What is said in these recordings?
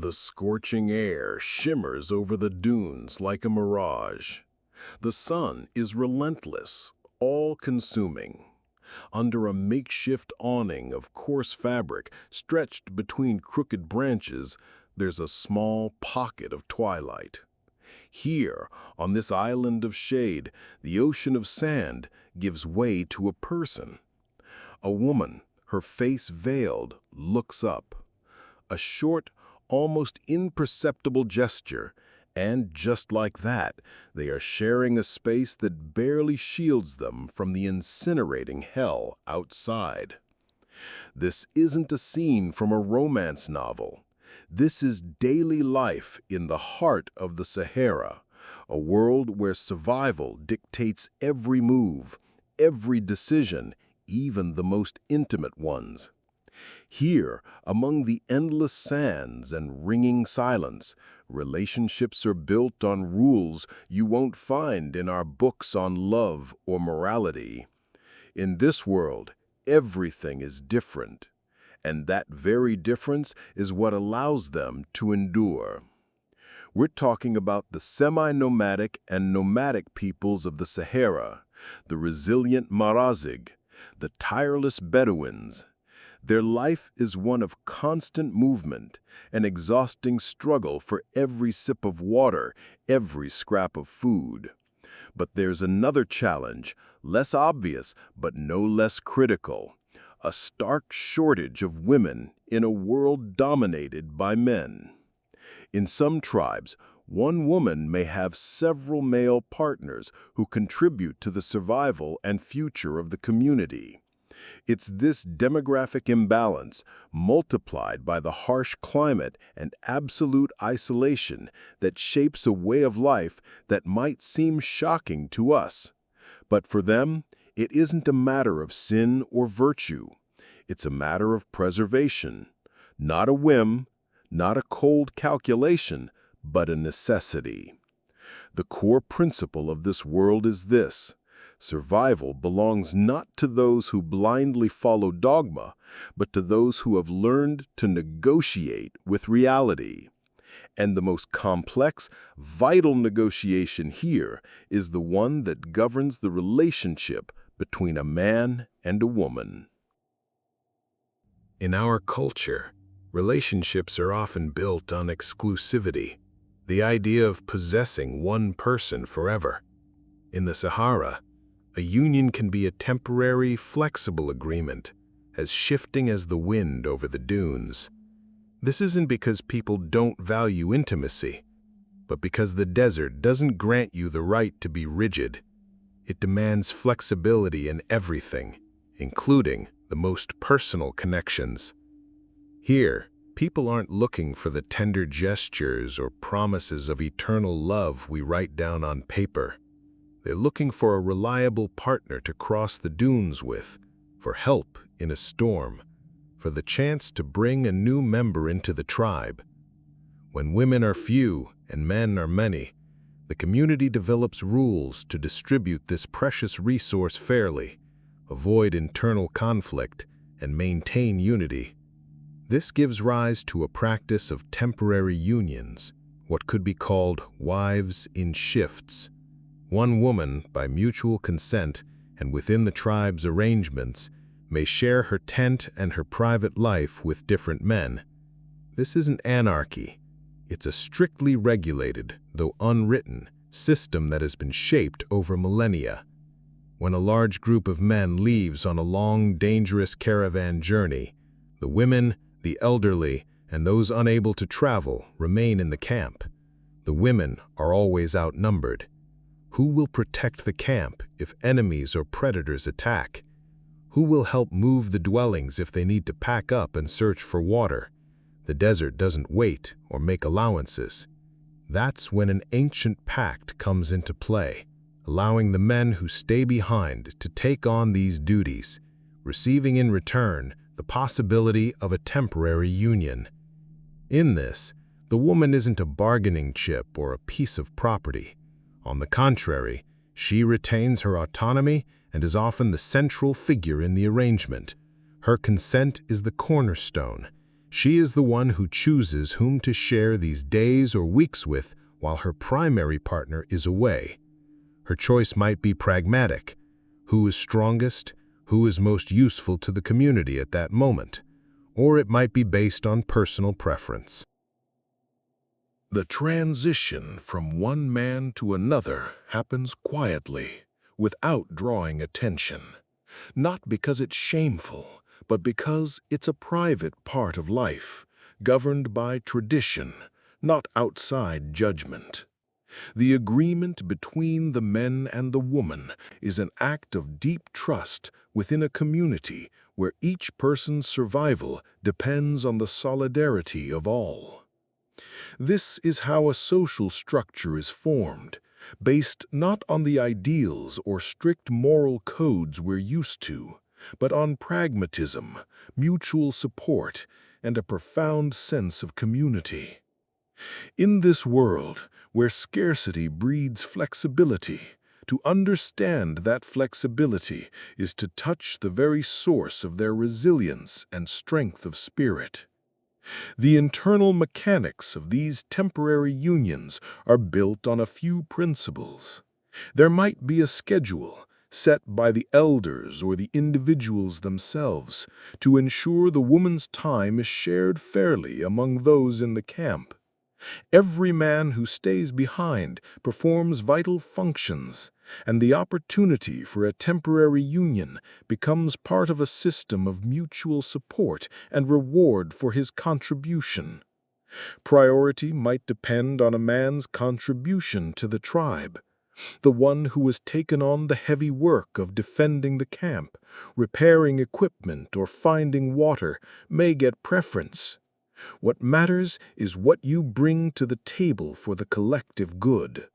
The scorching air shimmers over the dunes like a mirage. The sun is relentless, all-consuming. Under a makeshift awning of coarse fabric stretched between crooked branches, there's a small pocket of twilight. Here, on this island of shade, the ocean of sand gives way to a person. A woman, her face veiled, looks up. A short, almost imperceptible gesture, and just like that, they are sharing a space that barely shields them from the incinerating hell outside. This isn't a scene from a romance novel. This is daily life in the heart of the Sahara, a world where survival dictates every move, every decision, even the most intimate ones. Here, among the endless sands and ringing silence, relationships are built on rules you won't find in our books on love or morality. In this world, everything is different, and that very difference is what allows them to endure. We're talking about the semi-nomadic and nomadic peoples of the Sahara, the resilient Marazig, the tireless Bedouins. Their life is one of constant movement, an exhausting struggle for every sip of water, every scrap of food. But there's another challenge, less obvious but no less critical: a stark shortage of women in a world dominated by men. In some tribes, one woman may have several male partners who contribute to the survival and future of the community. It's this demographic imbalance, multiplied by the harsh climate and absolute isolation, that shapes a way of life that might seem shocking to us. But for them, it isn't a matter of sin or virtue. It's a matter of preservation. Not a whim, not a cold calculation, but a necessity. The core principle of this world is this: survival belongs not to those who blindly follow dogma, but to those who have learned to negotiate with reality. And the most complex, vital negotiation here is the one that governs the relationship between a man and a woman. In our culture, relationships are often built on exclusivity, the idea of possessing one person forever. In the Sahara, a union can be a temporary, flexible agreement, as shifting as the wind over the dunes. This isn't because people don't value intimacy, but because the desert doesn't grant you the right to be rigid. It demands flexibility in everything, including the most personal connections. Here, people aren't looking for the tender gestures or promises of eternal love we write down on paper. They're looking for a reliable partner to cross the dunes with, for help in a storm, for the chance to bring a new member into the tribe. When women are few and men are many, the community develops rules to distribute this precious resource fairly, avoid internal conflict, and maintain unity. This gives rise to a practice of temporary unions, what could be called wives in shifts. One woman, by mutual consent and within the tribe's arrangements, may share her tent and her private life with different men. This isn't anarchy. It's a strictly regulated, though unwritten, system that has been shaped over millennia. When a large group of men leaves on a long, dangerous caravan journey, the women, the elderly, and those unable to travel remain in the camp. The women are always outnumbered. Who will protect the camp if enemies or predators attack? Who will help move the dwellings if they need to pack up and search for water? The desert doesn't wait or make allowances. That's when an ancient pact comes into play, allowing the men who stay behind to take on these duties, receiving in return the possibility of a temporary union. In this, the woman isn't a bargaining chip or a piece of property. On the contrary, she retains her autonomy and is often the central figure in the arrangement. Her consent is the cornerstone, She is the one who chooses whom to share these days or weeks with while her primary partner is away. Her choice might be pragmatic. Who is strongest? Who is most useful to the community at that moment? Or it might be based on personal preference. The transition from one man to another happens quietly, without drawing attention. Not because it's shameful, but because it's a private part of life, governed by tradition, not outside judgment. The agreement between the men and the woman is an act of deep trust within a community where each person's survival depends on the solidarity of all. This is how a social structure is formed, based not on the ideals or strict moral codes we're used to, but on pragmatism, mutual support, and a profound sense of community. In this world, where scarcity breeds flexibility, to understand that flexibility is to touch the very source of their resilience and strength of spirit. The internal mechanics of these temporary unions are built on a few principles. There might be a schedule set by the elders or the individuals themselves to ensure the woman's time is shared fairly among those in the camp. Every man who stays behind performs vital functions, and the opportunity for a temporary union becomes part of a system of mutual support and reward for his contribution. Priority might depend on a man's contribution to the tribe. The one who has taken on the heavy work of defending the camp, repairing equipment, or finding water may get preference. What matters is what you bring to the table for the collective good.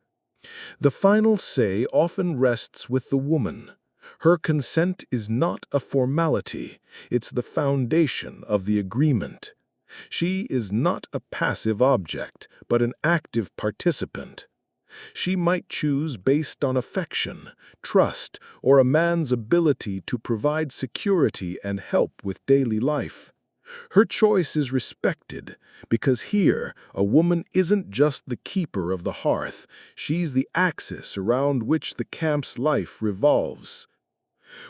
The final say often rests with the woman. Her consent is not a formality, it's the foundation of the agreement. She is not a passive object, but an active participant. She might choose based on affection, trust, or a man's ability to provide security and help with daily life. Her choice is respected because here a woman isn't just the keeper of the hearth, she's the axis around which the camp's life revolves.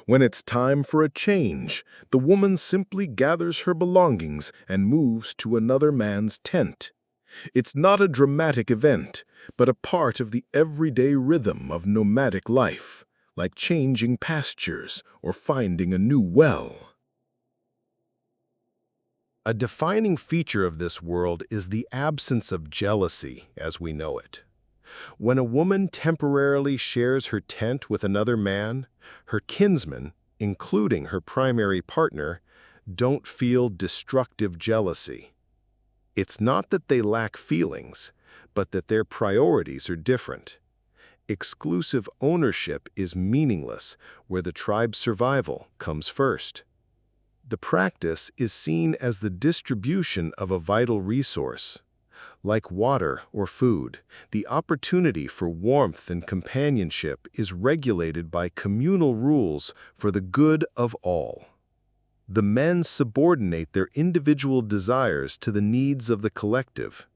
When it's time for a change, the woman simply gathers her belongings and moves to another man's tent. It's not a dramatic event, but a part of the everyday rhythm of nomadic life, like changing pastures or finding a new well. A defining feature of this world is the absence of jealousy as we know it. When a woman temporarily shares her tent with another man, her kinsmen, including her primary partner, don't feel destructive jealousy. It's not that they lack feelings, but that their priorities are different. Exclusive ownership is meaningless where the tribe's survival comes first. The practice is seen as the distribution of a vital resource. Like water or food, the opportunity for warmth and companionship is regulated by communal rules for the good of all. The men subordinate their individual desires to the needs of the collective.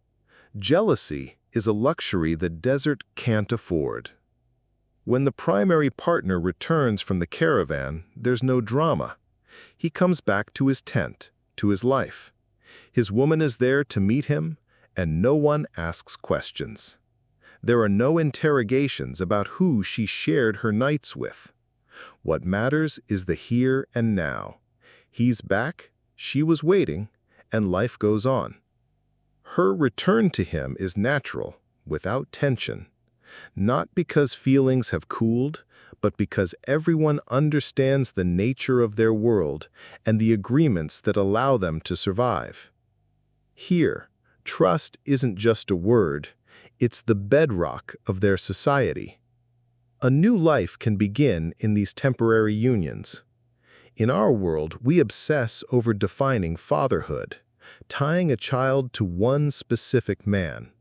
Jealousy is a luxury the desert can't afford. When the primary partner returns from the caravan, there's no drama. He comes back to his tent, to his life. His woman is there to meet him, and no one asks questions. There are no interrogations about who she shared her nights with. What matters is the here and now. He's back, she was waiting, and life goes on. Her return to him is natural, without tension. Not because feelings have cooled, but because everyone understands the nature of their world and the agreements that allow them to survive. Here, trust isn't just a word, it's the bedrock of their society. A new life can begin in these temporary unions. In our world, we obsess over defining fatherhood, tying a child to one specific man.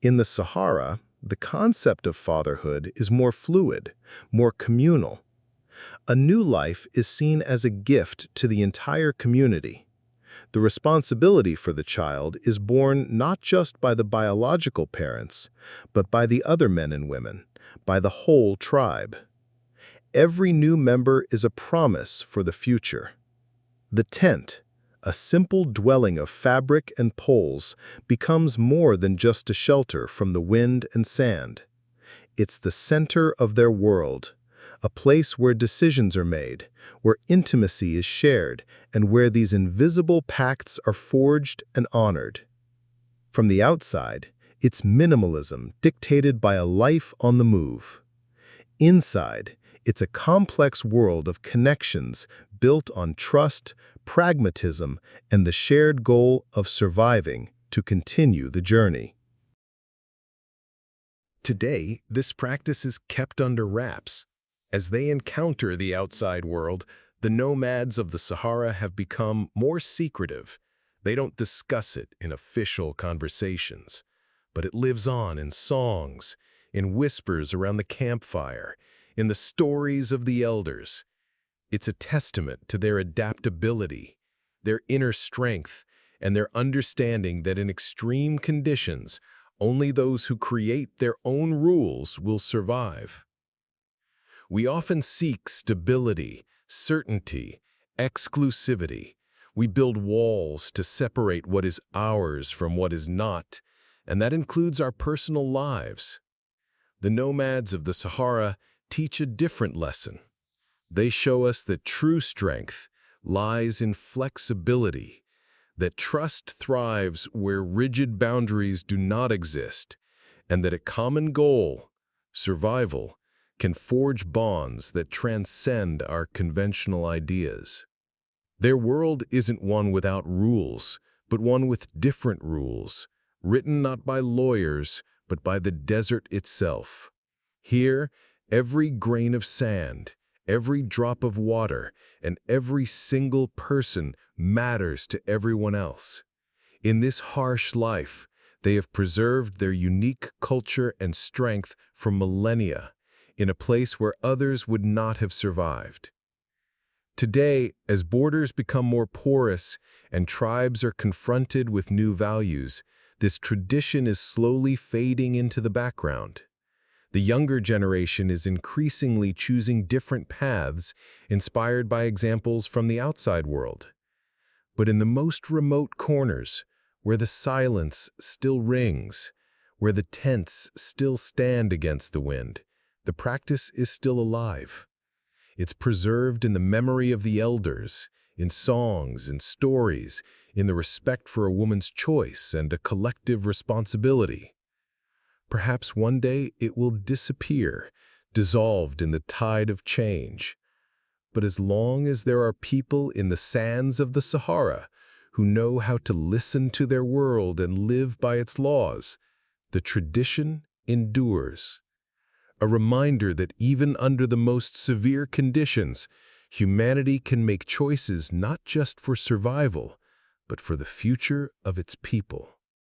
In the Sahara, the concept of fatherhood is more fluid, more communal. A new life is seen as a gift to the entire community. The responsibility for the child is borne not just by the biological parents, but by the other men and women, by the whole tribe. Every new member is a promise for the future. The tent, a simple dwelling of fabric and poles, becomes more than just a shelter from the wind and sand. It's the center of their world, a place where decisions are made, where intimacy is shared, and where these invisible pacts are forged and honored. From the outside, it's minimalism dictated by a life on the move. Inside, it's a complex world of connections built on trust, pragmatism, and the shared goal of surviving to continue the journey. Today, this practice is kept under wraps. As they encounter the outside world, the nomads of the Sahara have become more secretive. They don't discuss it in official conversations, but it lives on in songs, in whispers around the campfire, in the stories of the elders. It's a testament to their adaptability, their inner strength, and their understanding that in extreme conditions, only those who create their own rules will survive. We often seek stability, certainty, exclusivity. We build walls to separate what is ours from what is not, and that includes our personal lives. The nomads of the Sahara teach a different lesson. They show us that true strength lies in flexibility, that trust thrives where rigid boundaries do not exist, and that a common goal, survival, can forge bonds that transcend our conventional ideas. Their world isn't one without rules, but one with different rules, written not by lawyers, but by the desert itself. Here, every grain of sand, every drop of water, and every single person matters to everyone else. In this harsh life, they have preserved their unique culture and strength for millennia, in a place where others would not have survived. Today, as borders become more porous and tribes are confronted with new values, this tradition is slowly fading into the background. The younger generation is increasingly choosing different paths, inspired by examples from the outside world. But in the most remote corners, where the silence still rings, where the tents still stand against the wind, the practice is still alive. It's preserved in the memory of the elders, in songs and stories, in the respect for a woman's choice and a collective responsibility. Perhaps one day it will disappear, dissolved in the tide of change. But as long as there are people in the sands of the Sahara who know how to listen to their world and live by its laws, the tradition endures. A reminder that even under the most severe conditions, humanity can make choices not just for survival, but for the future of its people.